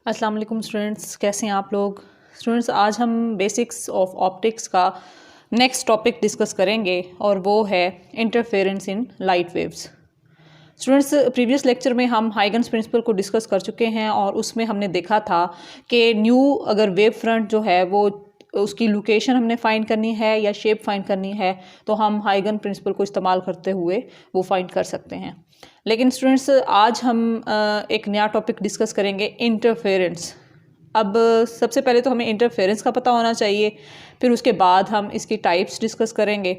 अस्सलाम वालेकुम स्टूडेंट्स, कैसे हैं आप लोग। स्टूडेंट्स, आज हम बेसिक्स ऑफ ऑप्टिक्स का नेक्स्ट टॉपिक डिस्कस करेंगे और वो है interference in light waves. Students, previous lecture में हम हाइगन्स प्रिंसिपल को डिस्कस कर चुके हैं और उसमें हमने देखा था कि न्यू अगर वेव फ्रंट जो है वो उसकी लोकेशन हमने फाइंड करनी है या शेप फाइंड करनी है तो हम हाइगन प्रिंसिपल को इस्तेमाल करते हुए वो फाइंड कर सकते हैं। लेकिन स्टूडेंट्स, आज हम एक नया टॉपिक डिस्कस करेंगे, इंटरफेरेंस। अब सबसे पहले तो हमें इंटरफेरेंस का पता होना चाहिए, फिर उसके बाद हम इसकी टाइप्स डिस्कस करेंगे।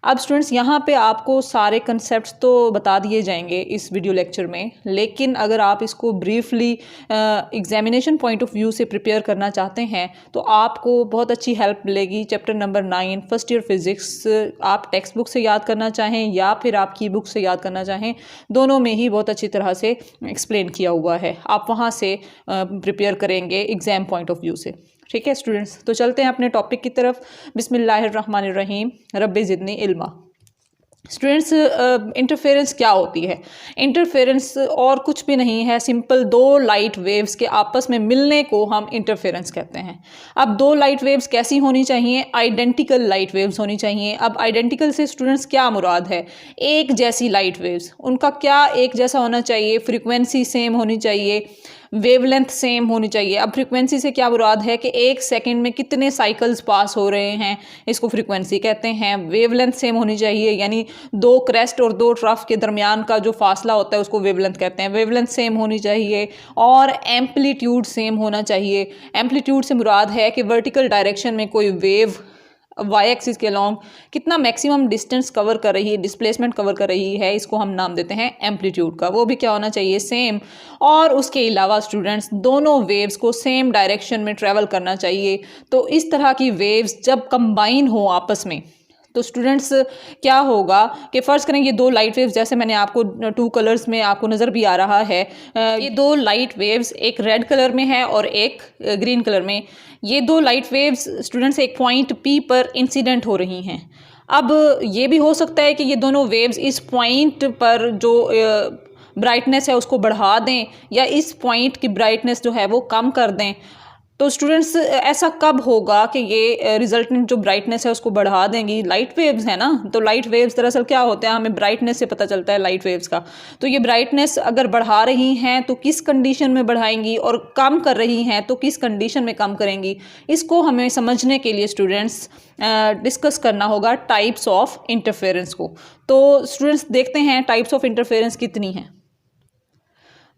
अब स्टूडेंट्स, यहाँ पे आपको सारे कंसेप्ट्स तो बता दिए जाएंगे इस वीडियो लेक्चर में, लेकिन अगर आप इसको briefly examination point of view से प्रिपेयर करना चाहते हैं तो आपको बहुत अच्छी हेल्प मिलेगी। Chapter number 9 first year physics आप टेक्स्ट बुक से याद करना चाहें या फिर आप की बुक से याद करना चाहें, दोनों में ही बहुत अच्छी तरह से एक्सप्लेन किया हुआ है। आप वहाँ से प्रिपेयर करेंगे एग्ज़ाम पॉइंट ऑफ व्यू से। ठीक है स्टूडेंट्स, तो चलते हैं अपने टॉपिक की तरफ। बिस्मिल्लाहिर्रहमानिर्रहीम, रब्बी ज़िदनी इल्मा। स्टूडेंट्स, इंटरफेरेंस क्या होती है? इंटरफेरेंस और कुछ भी नहीं है, सिंपल दो लाइट वेव्स के आपस में मिलने को हम इंटरफेरेंस कहते हैं। अब दो लाइट वेव्स कैसी होनी चाहिए? आइडेंटिकल लाइट वेव्स होनी चाहिए। अब आइडेंटिकल से स्टूडेंट्स क्या मुराद है? एक जैसी लाइट वेव्स, उनका क्या एक जैसा होना चाहिए? फ्रीक्वेंसी सेम होनी चाहिए, वेवलेंथ सेम होनी चाहिए। अब फ्रीक्वेंसी से क्या मुराद है कि एक सेकंड में कितने साइकिल्स पास हो रहे हैं, इसको फ्रीक्वेंसी कहते हैं। वेवलेंथ सेम होनी चाहिए, यानी दो क्रेस्ट और दो ट्रफ के दरमियान का जो फासला होता है उसको वेवलेंथ कहते हैं। वेवलेंथ सेम होनी चाहिए और एम्पलीट्यूड सेम होना चाहिए। एम्पलीट्यूड से मुराद है कि वर्टिकल डायरेक्शन में कोई वेव वाई एक्सिस के अलॉन्ग कितना मैक्सिमम डिस्टेंस कवर कर रही है, डिस्प्लेसमेंट कवर कर रही है, इसको हम नाम देते हैं एम्पलीट्यूड का। वो भी क्या होना चाहिए? सेम। और उसके अलावा स्टूडेंट्स, दोनों वेव्स को सेम डायरेक्शन में ट्रेवल करना चाहिए। तो इस तरह की वेव्स जब कंबाइन हो आपस में तो स्टूडेंट्स क्या होगा कि फ़र्ज़ करें ये दो लाइट वेव्स, जैसे मैंने आपको 2 कलर्स में आपको नज़र भी आ रहा है, ये दो लाइट वेव्स एक रेड कलर में है और एक ग्रीन कलर में। ये दो लाइट वेव्स स्टूडेंट्स एक पॉइंट P पर इंसिडेंट हो रही हैं। अब ये भी हो सकता है कि ये दोनों वेव्स इस पॉइंट पर जो ब्राइटनेस है उसको बढ़ा दें या इस पॉइंट की ब्राइटनेस जो है वो कम कर दें। तो स्टूडेंट्स, ऐसा कब होगा कि ये रिजल्टेंट जो ब्राइटनेस है उसको बढ़ा देंगी? लाइट वेव्स है ना, तो लाइट वेव्स दरअसल क्या होते हैं, हमें ब्राइटनेस से पता चलता है लाइट वेव्स का। तो ये ब्राइटनेस अगर बढ़ा रही हैं तो किस कंडीशन में बढ़ाएंगी, और कम कर रही हैं तो किस कंडीशन में कम करेंगी, इसको हमें समझने के लिए स्टूडेंट्स डिस्कस करना होगा टाइप्स ऑफ इंटरफेरेंस को। तो स्टूडेंट्स देखते हैं टाइप्स ऑफ इंटरफेरेंस कितनी हैं।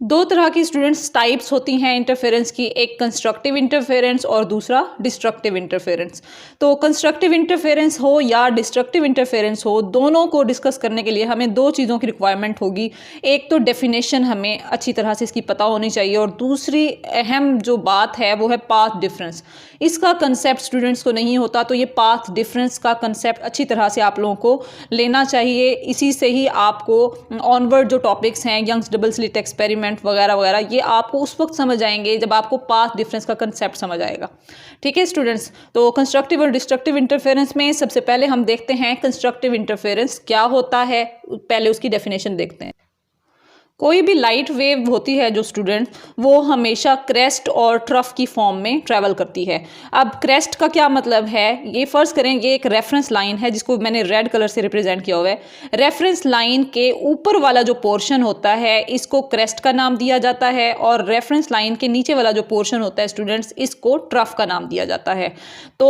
दो तरह की स्टूडेंट्स टाइप्स होती हैं इंटरफेरेंस की, एक कंस्ट्रक्टिव इंटरफेरेंस और दूसरा डिस्ट्रक्टिव इंटरफेरेंस। तो कंस्ट्रक्टिव इंटरफेरेंस हो या डिस्ट्रक्टिव इंटरफेरेंस हो, दोनों को डिस्कस करने के लिए हमें दो चीज़ों की रिक्वायरमेंट होगी। एक तो डेफिनेशन हमें अच्छी तरह से इसकी पता होनी चाहिए, और दूसरी अहम जो बात है वो है पाथ डिफरेंस। इसका कंसेप्ट स्टूडेंट्स को नहीं होता, तो ये पाथ डिफरेंस का कंसेप्ट अच्छी तरह से आप लोगों को लेना चाहिए। इसी से ही आपको ऑनवर्ड जो टॉपिक्स हैं, यंग्स डबल स्लिट एक्सपेरिमेंट वगैरह वगैरह, ये आपको उस वक्त समझ आएंगे जब आपको पाथ डिफरेंस का कंसेप्ट समझ आएगा। ठीक है स्टूडेंट्स, तो कंस्ट्रक्टिव और डिस्ट्रक्टिव इंटरफेरेंस में सबसे पहले हम देखते हैं कंस्ट्रक्टिव इंटरफेरेंस क्या होता है। पहले उसकी डेफिनेशन देखते हैं। कोई भी लाइट वेव होती है जो स्टूडेंट, वो हमेशा क्रेस्ट और ट्रफ की फॉर्म में ट्रैवल करती है। अब क्रेस्ट का क्या मतलब है? ये फ़र्ज़ करें ये एक रेफरेंस लाइन है जिसको मैंने रेड कलर से रिप्रेजेंट किया हुआ है। रेफरेंस लाइन के ऊपर वाला जो पोर्शन होता है इसको क्रेस्ट का नाम दिया जाता है, और रेफरेंस लाइन के नीचे वाला जो पोर्शन होता है स्टूडेंट्स, इसको ट्रफ का नाम दिया जाता है। तो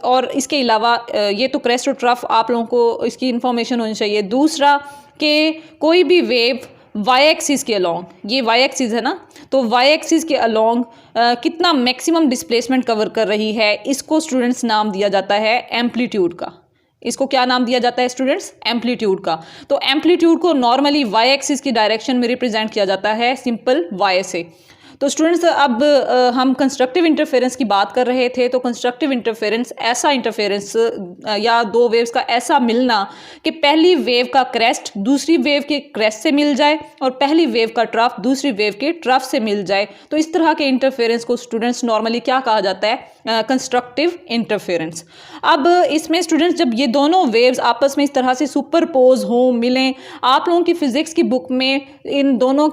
और इसके अलावा ये तो क्रेस्ट और ट्रफ आप लोगों को इसकी इंफॉर्मेशन होनी चाहिए। दूसरा कि कोई भी वेव वाई एक्सिस के अलॉन्ग, ये वाई एक्सिस है ना, तो वाई एक्सिस के अलॉन्ग कितना मैक्सिमम डिस्प्लेसमेंट कवर कर रही है, इसको स्टूडेंट्स नाम दिया जाता है एम्पलीट्यूड का। इसको क्या नाम दिया जाता है स्टूडेंट्स? एम्पलीट्यूड का। तो एम्पलीट्यूड को नॉर्मली वाई एक्सिस की डायरेक्शन में रिप्रेजेंट किया जाता है सिंपल वाई से। तो स्टूडेंट्स, अब हम कंस्ट्रक्टिव इंटरफेरेंस की बात कर रहे थे। तो कंस्ट्रक्टिव इंटरफेरेंस ऐसा इंटरफेरेंस या दो वेव्स का ऐसा मिलना कि पहली वेव का क्रेस्ट दूसरी वेव के क्रेस्ट से मिल जाए और पहली वेव का ट्रफ दूसरी वेव के ट्रफ से मिल जाए। तो इस तरह के इंटरफेरेंस को स्टूडेंट्स नॉर्मली क्या कहा जाता है? Constructive interference. अब इसमें स्टूडेंट्स जब ये दोनों वेव्स आपस में इस तरह से सुपरपोज हों, मिलें, आप लोगों की फिजिक्स की बुक में इन दोनों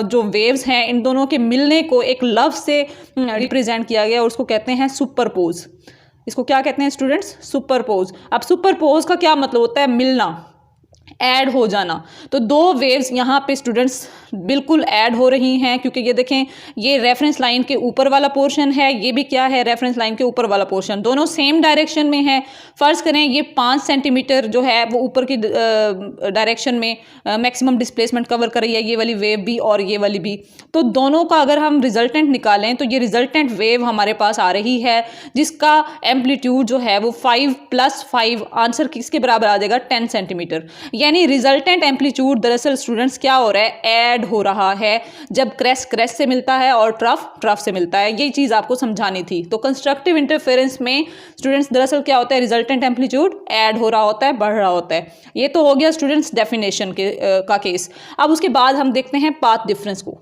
जो वेव्स हैं इन दोनों के मिल मिलने को एक लव से रिप्रेजेंट किया गया और उसको कहते हैं सुपरपोज। इसको क्या कहते हैं स्टूडेंट्स? सुपरपोज। अब सुपरपोज का क्या मतलब होता है? मिलना, ऐड हो जाना। तो दो वेव्स यहाँ पे स्टूडेंट्स बिल्कुल ऐड हो रही हैं, क्योंकि ये देखें, ये रेफरेंस लाइन के ऊपर वाला पोर्शन है, ये भी क्या है? रेफरेंस लाइन के ऊपर वाला पोर्शन, दोनों सेम डायरेक्शन में है। फर्ज करें ये 5 सेंटीमीटर जो है वो ऊपर की डायरेक्शन में मैक्सिमम डिस्प्लेसमेंट कवर कर रही है, ये वाली वेव भी और ये वाली भी। तो दोनों का अगर हम रिजल्टेंट निकालें तो ये रिजल्टेंट वेव हमारे पास आ रही है, जिसका एम्पलीट्यूड जो है वो 5 + 5 आंसर किसके बराबर आ जाएगा? 10 सेंटीमीटर। यानी रिजल्टेंट एम्पलीट्यूड दरअसल स्टूडेंट्स क्या हो रहा है? ऐड हो रहा है जब क्रेस्ट क्रेस्ट से मिलता है और ट्रफ ट्रफ से मिलता है। ये चीज आपको समझानी थी। तो कंस्ट्रक्टिव इंटरफेरेंस में स्टूडेंट्स दरअसल क्या होता है? रिजल्टेंट एम्पलीट्यूड ऐड हो रहा होता है, बढ़ रहा होता है। ये तो हो गया स्टूडेंट्स डेफिनेशन का केस। अब उसके बाद हम देखते हैं पाथ डिफरेंस को।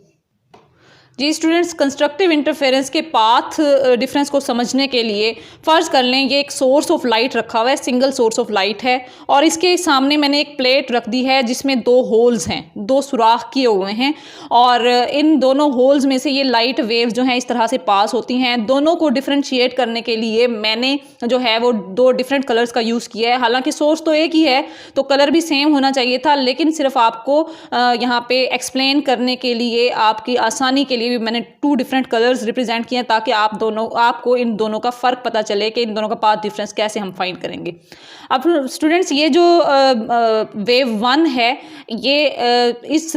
जी स्टूडेंट्स, कंस्ट्रक्टिव इंटरफेरेंस के पाथ डिफरेंस को समझने के लिए फ़र्ज कर लें ये एक सोर्स ऑफ लाइट रखा हुआ है, सिंगल सोर्स ऑफ लाइट है, और इसके सामने मैंने एक प्लेट रख दी है जिसमें 2 होल्स हैं, 2 सुराख किए हुए हैं, और इन दोनों होल्स में से ये लाइट वेव जो हैं इस तरह से पास होती हैं। दोनों को डिफ्रेंशिएट करने के लिए मैंने जो है वो 2 डिफरेंट कलर्स का यूज़ किया है। हालांकि सोर्स तो एक ही है तो कलर भी सेम होना चाहिए था, लेकिन सिर्फ आपको यहाँ पे एक्सप्लेन करने के लिए, आपकी आसानी के लिए भी मैंने 2 डिफरेंट कलर्स रिप्रेजेंट किए हैं, ताकि आपको इन दोनों का फ़र्क पता चले कि इन दोनों का पाथ डिफरेंस कैसे हम फाइंड करेंगे। अब स्टूडेंट्स, ये जो वेव 1 है, ये इस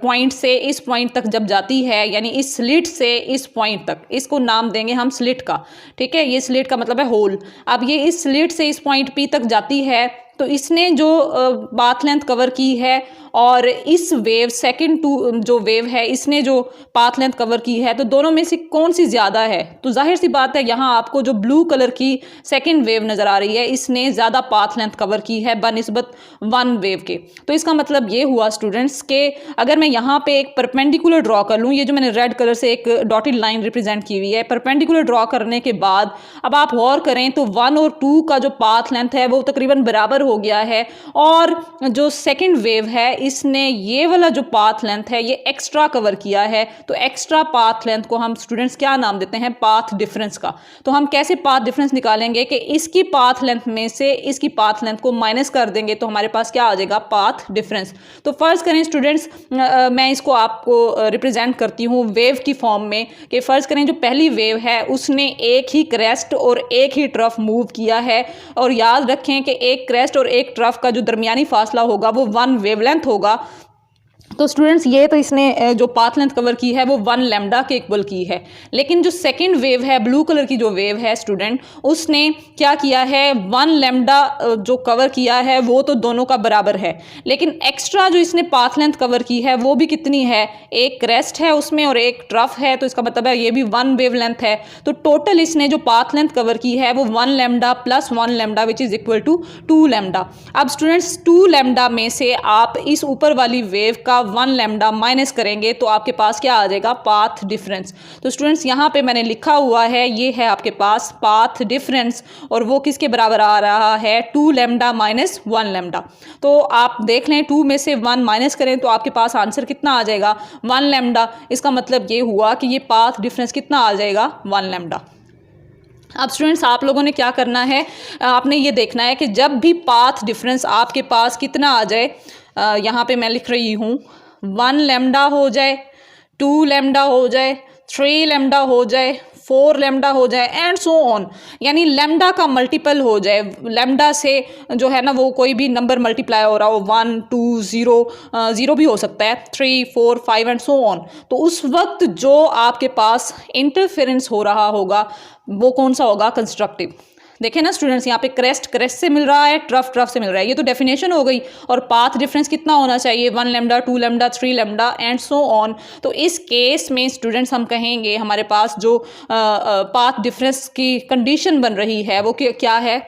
पॉइंट से इस पॉइंट तक जब जाती है, यानी इस स्लिट से इस पॉइंट तक, इसको नाम देंगे हम स्लिट का, ठीक है? ये स्लिट का मतलब है होल। अब ये इस स्लिट से इस पॉइंट P तक जाती है, तो इसने जो पाथ लेंथ कवर की है, और इस वेव सेकंड जो वेव है इसने जो पाथ लेंथ कवर की है, तो दोनों में से कौन सी ज़्यादा है? तो जाहिर सी बात है यहाँ आपको जो ब्लू कलर की सेकंड वेव नज़र आ रही है, इसने ज़्यादा पाथ लेंथ कवर की है बनिस्बत 1 वेव के। तो इसका मतलब ये हुआ स्टूडेंट्स के अगर मैं यहाँ पे एक परपेंडिकुलर ड्रॉ कर लूँ, ये जो मैंने रेड कलर से एक डॉटेड लाइन रिप्रेजेंट की हुई है, परपेंडिकुलर ड्रॉ करने के बाद अब आप गौर करें तो 1 और 2 का जो पाथ लेंथ है वो तकरीबन बराबर हो गया है, और जो सेकेंड वेव है इसने ये वाला जो पाथ लेंथ है ये एक्स्ट्रा कवर किया है। तो एक्स्ट्रा पाथ लेंथ को हम स्टूडेंट्स क्या नाम देते हैं? पाथ डिफरेंस का। तो हम कैसे पाथ डिफरेंस निकालेंगे कि इसकी पाथ लेंथ में से इसकी पाथ लेंथ को माइनस कर देंगे तो हमारे पास क्या आ जाएगा? Path difference. तो फर्ज करें स्टूडेंट्स, मैं इसको आपको रिप्रेजेंट करती हूँ वेव की फॉर्म में, कि फर्ज करें जो पहली वेव है उसने एक ही क्रेस्ट और एक ही ट्रफ मूव किया है, और याद रखें कि एक क्रेस्ट और एक ट्रफ का जो दरमियानी फासला होगा वो 1 वेवलेंथ होगा। तो स्टूडेंट्स, ये तो इसने जो पाथ लेंथ कवर की है वो 1 लैम्डा के इक्वल की है, लेकिन जो सेकंड वेव है, ब्लू कलर की जो वेव है स्टूडेंट, उसने क्या किया है? 1 लैम्डा जो कवर किया है वो तो दोनों का बराबर है, लेकिन एक्स्ट्रा जो इसने पाथ लेंथ कवर की है वो भी कितनी है? एक क्रेस्ट है उसमें और एक ट्रफ है, तो इसका मतलब है ये भी 1 वेव लेंथ है। तो टोटल इसने जो पाथ लेंथ कवर की है वो 1 lambda plus 1 lambda which is equal to 2 lambda. अब स्टूडेंट्स, 2 लैम्डा में से आप इस ऊपर वाली वेव का 1 लैम्डा माइनस करेंगे तो आपके पास क्या आ जाएगा? Path difference. तो स्टूडेंट्स, यहाँ पे मैंने लिखा हुआ है, ये है आपके पास पाथ डिफरेंस, और वो किसके बराबर आ रहा है? 2 लैम्डा माइनस 1 लैम्डा। तो आप देख लें, 2 में से 1 माइनस करें तो आपके पास आंसर कितना आ जाएगा? 1 लैम्डा। इसका मतलब ये हुआ कि ये पाथ डिफरेंस कितना आ जाएगा? 1 लैम्डा। अब स्टूडेंट्स, आप लोगों ने क्या करना है? आपने ये देखना है कि जब भी पाथ डिफरेंस आपके पास कितना आ जाए, यहाँ पे मैं लिख रही हूँ 1 लैम्डा हो जाए, 2 लैम्डा हो जाए, 3 लैम्डा हो जाए, 4 लैम्डा हो जाए, एंड सो ऑन, यानी लैम्डा का मल्टीपल हो जाए। लैम्डा से जो है ना वो कोई भी नंबर मल्टीप्लाई हो रहा हो, 1 2 0 0 भी हो सकता है, 3 4 5 एंड सो ऑन। तो उस वक्त जो आपके पास इंटरफेरेंस हो रहा होगा वो कौन सा होगा? कंस्ट्रक्टिव। देखें ना स्टूडेंट्स, यहाँ पे क्रेस्ट क्रेस्ट से मिल रहा है, ट्रफ ट्रफ से मिल रहा है, ये तो डेफिनेशन हो गई। और पाथ डिफरेंस कितना होना चाहिए? 1 lambda, 2 lambda, 3 lambda and so on. तो इस केस में स्टूडेंट्स हम कहेंगे हमारे पास जो पाथ डिफरेंस की कंडीशन बन रही है वो क्या है?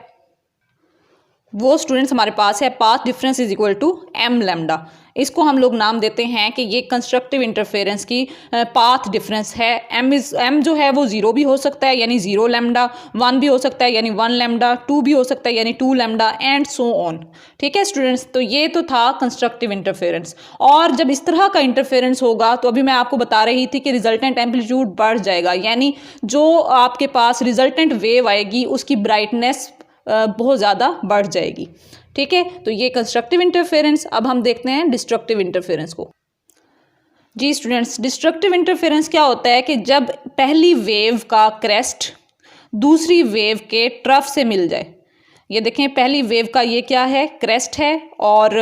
वो स्टूडेंट्स हमारे पास है path difference is equal to m lambda. इसको हम लोग नाम देते हैं कि ये कंस्ट्रक्टिव इंटरफेरेंस की पाथ डिफरेंस है। एम जो है वो 0 भी हो सकता है यानी 0 लैम्डा, 1 भी हो सकता है यानी 1 लैम्डा, 2 भी हो सकता है यानी 2 लैम्डा एंड सो ऑन। ठीक है स्टूडेंट्स, तो ये तो था कंस्ट्रक्टिव इंटरफेरेंस। और जब इस तरह का इंटरफेरेंस होगा तो अभी मैं आपको बता रही थी कि रिजल्टेंट एम्पलीट्यूड बढ़ जाएगा, यानी जो आपके पास रिजल्टेंट वेव आएगी उसकी ब्राइटनेस बहुत ज़्यादा बढ़ जाएगी। ठीक है, तो ये कंस्ट्रक्टिव इंटरफेरेंस। अब हम देखते हैं डिस्ट्रक्टिव इंटरफेरेंस को। जी स्टूडेंट्स, डिस्ट्रक्टिव इंटरफेरेंस क्या होता है कि जब पहली वेव का क्रेस्ट दूसरी वेव के ट्रफ से मिल जाए। ये देखें, पहली वेव का ये क्या है, क्रेस्ट है, और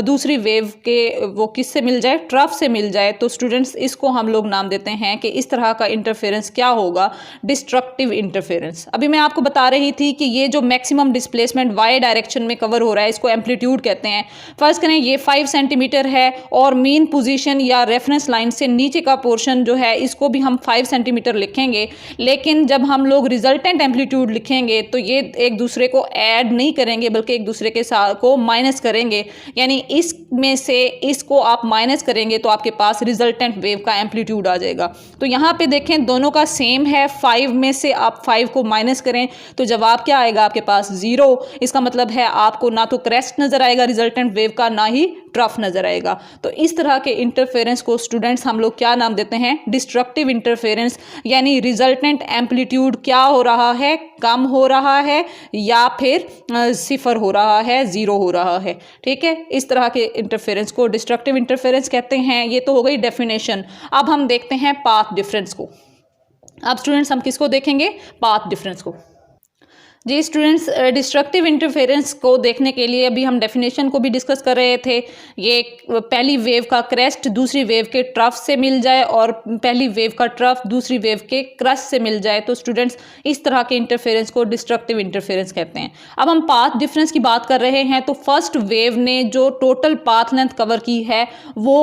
दूसरी वेव के वो किससे मिल जाए, ट्रफ से मिल जाए। तो स्टूडेंट्स इसको हम लोग नाम देते हैं कि इस तरह का इंटरफेरेंस क्या होगा, डिस्ट्रक्टिव इंटरफेरेंस। अभी मैं आपको बता रही थी कि ये जो मैक्सिमम डिस्प्लेसमेंट वाई डायरेक्शन में कवर हो रहा है इसको एम्पलीट्यूड कहते हैं। फर्स्ट करें ये 5 सेंटीमीटर है और मेन पोजीशन या रेफरेंस लाइन से नीचे का पोर्शन जो है इसको भी हम 5 सेंटीमीटर लिखेंगे, लेकिन जब हम लोग रिजल्टेंट एम्पलीट्यूड लिखेंगे तो ये एक दूसरे को ऐड नहीं करेंगे बल्कि एक दूसरे के साथ को माइनस करेंगे। यानी इसमें से इसको आप माइनस करेंगे तो आपके पास रिजल्टेंट वेव का एम्पलीट्यूड आ जाएगा। तो यहाँ पे देखें दोनों का सेम है, 5 में से आप 5 को माइनस करें तो जवाब क्या आएगा आपके पास, 0। इसका मतलब है आपको ना तो क्रेस्ट नजर आएगा रिजल्टेंट वेव का, ना ही ट्रफ नजर आएगा। तो इस तरह के इंटरफेरेंस को स्टूडेंट्स हम लोग क्या नाम देते हैं, डिस्ट्रक्टिव इंटरफेरेंस। यानी रिजल्टेंट एम्पलीट्यूड क्या हो रहा है, कम हो रहा है या फिर 0 हो रहा है, 0 हो रहा है। ठीक है, इस तरह के इंटरफेरेंस को डिस्ट्रक्टिव इंटरफेरेंस कहते हैं। ये तो हो गई डेफिनेशन। अब हम देखते हैं पाथ डिफरेंस को। अब स्टूडेंट्स हम किसको देखेंगे, पाथ डिफरेंस को। जी स्टूडेंट्स, डिस्ट्रक्टिव इंटरफेरेंस को देखने के लिए अभी हम डेफिनेशन को भी डिस्कस कर रहे थे। ये पहली वेव का क्रेस्ट दूसरी वेव के ट्रफ से मिल जाए और पहली वेव का ट्रफ दूसरी वेव के क्रस्ट से मिल जाए, तो स्टूडेंट्स इस तरह के इंटरफेरेंस को डिस्ट्रक्टिव इंटरफेरेंस कहते हैं। अब हम पाथ डिफरेंस की बात कर रहे हैं, तो फर्स्ट वेव ने जो टोटल पाथ लेंथ कवर की है वो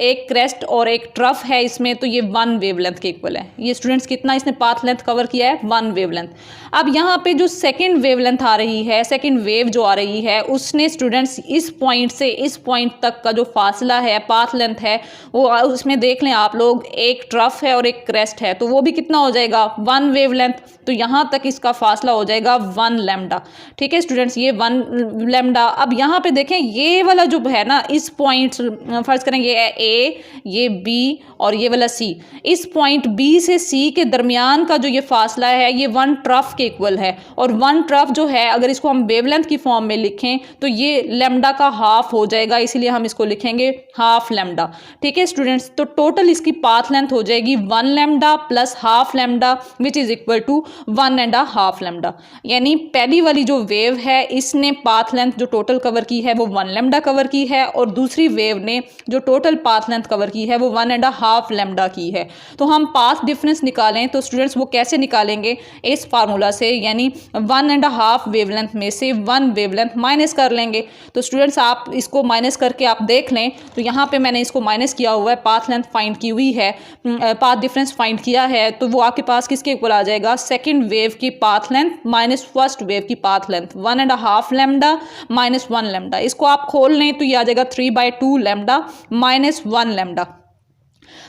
एक क्रेस्ट और एक ट्रफ है इसमें, तो ये 1 वेव लेंथ के इक्वल है। ये स्टूडेंट्स कितना इसने पाथ लेंथ कवर किया है, 1 वेव लेंथ। अब यहाँ पे जो सेकंड वेवलेंथ आ रही है, सेकंड वेव जो आ रही है, उसने स्टूडेंट्स इस पॉइंट से इस पॉइंट तक का जो फासला है, पाथ लेंथ है, वो उसमें देख लें आप लोग, एक ट्रफ है और एक क्रेस्ट है, तो वो भी कितना हो जाएगा, 1 वेवलेंथ। तो यहाँ तक इसका फासला हो जाएगा 1 लैम्डा। ठीक है स्टूडेंट्स, ये 1 लैम्डा। अब यहाँ पे देखें ये वाला जो है ना, इस पॉइंट फर्ज करें ये ए, ये बी और ये वाला सी, इस पॉइंट बी से सी के दरमियान का जो ये फासला है ये 1 ट्रफ के इक्वल है। और 1 ट्रफ जो है अगर इसको हम वेवलेंथ की फॉर्म में लिखें तो ये लैम्डा का हाफ हो जाएगा, इसीलिए हम इसको लिखेंगे हाफ लैम्डा। ठीक है स्टूडेंट्स, तो टोटल इसकी पाथ लेंथ हो जाएगी 1 lambda plus half lambda which is equal to 1.5 lambda. यानी पहली वाली जो वेव है इसने पाथ लेंथ जो टोटल कवर की है वो 1 लैम्डा कवर की है, और दूसरी वेव ने जो टोटल पाथ लेंथ कवर की है वो 1.5 लैम्डा की है। तो हम पाथ डिफरेंस निकालें तो स्टूडेंट्स वो कैसे निकालेंगे, इस फार्मूला से, यानी 1.5 वेवलेंथ में से 1 वेवलेंथ माइनस कर लेंगे। तो स्टूडेंट्स आप इसको माइनस करके आप देख लें, तो यहाँ पे मैंने इसको माइनस किया हुआ है, पाथ लेंथ फाइंड की हुई है, पाथ डिफरेंस फाइंड किया है, तो वो आपके पास किसके इक्वल आ जाएगा, सेकंड वेव की path length minus first wave की path length, 1.5 lambda minus 1 lambda. इसको आप खोल लें तो ये आ जाएगा 3/2 लैम्डा माइनस 1 लैम्डा।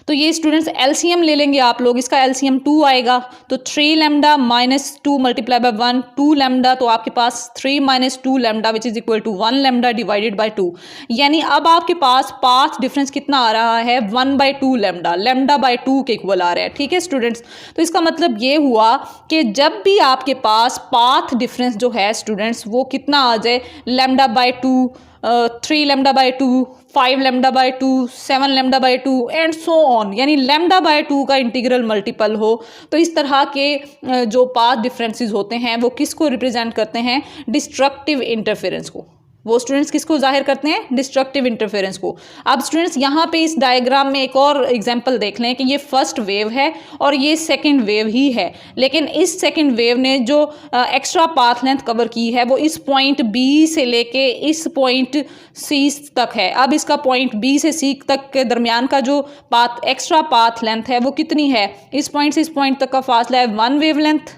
तो ये स्टूडेंट्स एलसीएम ले लेंगे आप लोग, इसका एलसीएम 2 आएगा, तो 3 lambda minus 2 multiply by 1, 2 lambda, तो आपके पास 3 minus 2 lambda which is equal to 1 lambda divided by 2। यानी अब आपके पास पाथ डिफरेंस कितना आ रहा है, 1/2 लैम्डा, लैम्डा बाय 2 के इक्वल आ रहा है। ठीक है स्टूडेंट्स, तो इसका मतलब ये हुआ कि जब भी आपके पास पाथ डिफरेंस जो है स्टूडेंट्स वो कितना आ जाए, lambda by 2, 3 lambda by 2, 5 lambda by 2, 7 lambda by 2 and so on, यानी लैम्डा बाय 2 का इंटीग्रल मल्टीपल हो। तो इस तरह के जो पाथ डिफरेंसेस होते हैं वो किसको रिप्रेजेंट करते हैं, डिस्ट्रक्टिव इंटरफेरेंस को। वो स्टूडेंट्स किसको जाहिर करते हैं, डिस्ट्रक्टिव इंटरफेरेंस को। अब स्टूडेंट्स यहाँ पे इस डायग्राम में एक और एग्जांपल देख लें कि ये फर्स्ट वेव है और ये सेकंड वेव ही है, लेकिन इस सेकंड वेव ने जो एक्स्ट्रा पाथ लेंथ कवर की है वो इस पॉइंट बी से लेके इस पॉइंट सी तक है। अब इसका पॉइंट बी से सी तक के दरमियान का जो पाथ एक्स्ट्रा पाथ लेंथ है वो कितनी है, इस पॉइंट से इस पॉइंट तक का फासला है 1 वेव लेंथ।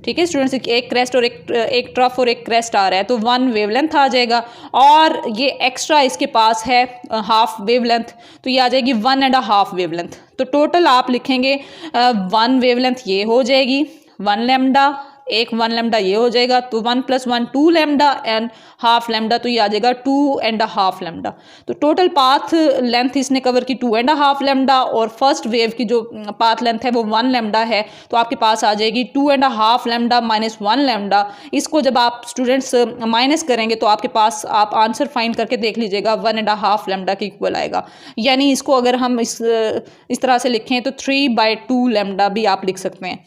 ठीक है स्टूडेंट्स, एक क्रेस्ट और एक ट्रफ और एक क्रेस्ट आ रहा है तो 1 वेवलेंथ आ जाएगा, और ये एक्स्ट्रा इसके पास है हाफ वेवलेंथ, तो ये आ जाएगी 1.5 वेवलेंथ। तो टोटल आप लिखेंगे 1 वेवलेंथ ये हो जाएगी 1 लैम्डा, एक 1 लैम्डा ये हो जाएगा, तो 1 + 1 2 लैम्डा एंड हाफ लैम्डा, तो ये आ जाएगा 2.5 लैम्डा। तो टोटल पाथ लेंथ इसने कवर की 2.5 लैम्डा, और फर्स्ट वेव की जो पाथ लेंथ है वो 1 लैम्डा है, तो आपके पास आ जाएगी 2.5 लैम्डा माइनस 1 लैम्डा। इसको जब आप स्टूडेंट्स माइनस करेंगे तो आपके पास आप आंसर फाइंड करके देख लीजिएगा 1.5 लैम्डा के इक्वल आएगा। यानी इसको अगर हम इस तरह से लिखें तो 3/2 लैम्डा भी आप लिख सकते हैं।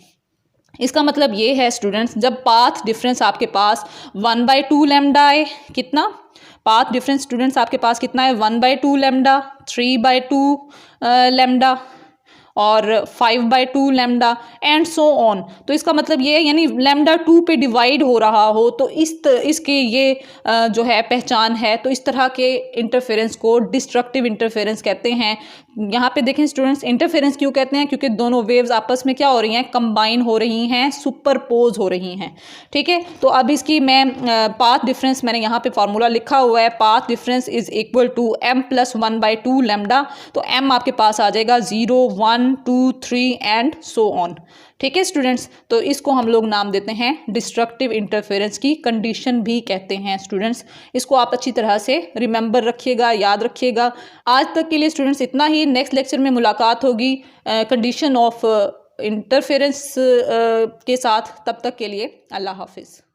इसका मतलब ये है स्टूडेंट्स, जब पाथ डिफरेंस आपके पास 1/2 लैम्डा है, कितना पाथ डिफरेंस स्टूडेंट्स आपके पास कितना है 1/2 लैम्डा, 3/2 लैम्डा और 5/2 लैम्डा एंड सो ऑन। तो इसका मतलब ये है यानी लैम्डा 2 पे डिवाइड हो रहा हो तो इसके ये जो है पहचान है। तो इस तरह के इंटरफेरेंस को डिस्ट्रक्टिव इंटरफेरेंस कहते हैं। यहाँ पे देखें स्टूडेंट्स, इंटरफेरेंस क्यों कहते हैं, क्योंकि दोनों वेव्स आपस में क्या हो रही हैं, कंबाइन हो रही हैं, सुपरपोज हो रही हैं। ठीक है, तो अब इसकी मैं पाथ डिफरेंस मैंने यहाँ पे फॉर्मूला लिखा हुआ है, path difference is equal to m + 1/2 lambda. तो m आपके पास आ जाएगा 0 1 2 3 एंड सो ऑन। ठीक है स्टूडेंट्स, तो इसको हम लोग नाम देते हैं डिस्ट्रक्टिव इंटरफेरेंस की कंडीशन भी कहते हैं स्टूडेंट्स। इसको आप अच्छी तरह से रिमेंबर रखिएगा, याद रखिएगा। आज तक के लिए स्टूडेंट्स इतना ही। नेक्स्ट लेक्चर में मुलाकात होगी कंडीशन ऑफ इंटरफेरेंस के साथ। तब तक के लिए अल्लाह हाफिज़।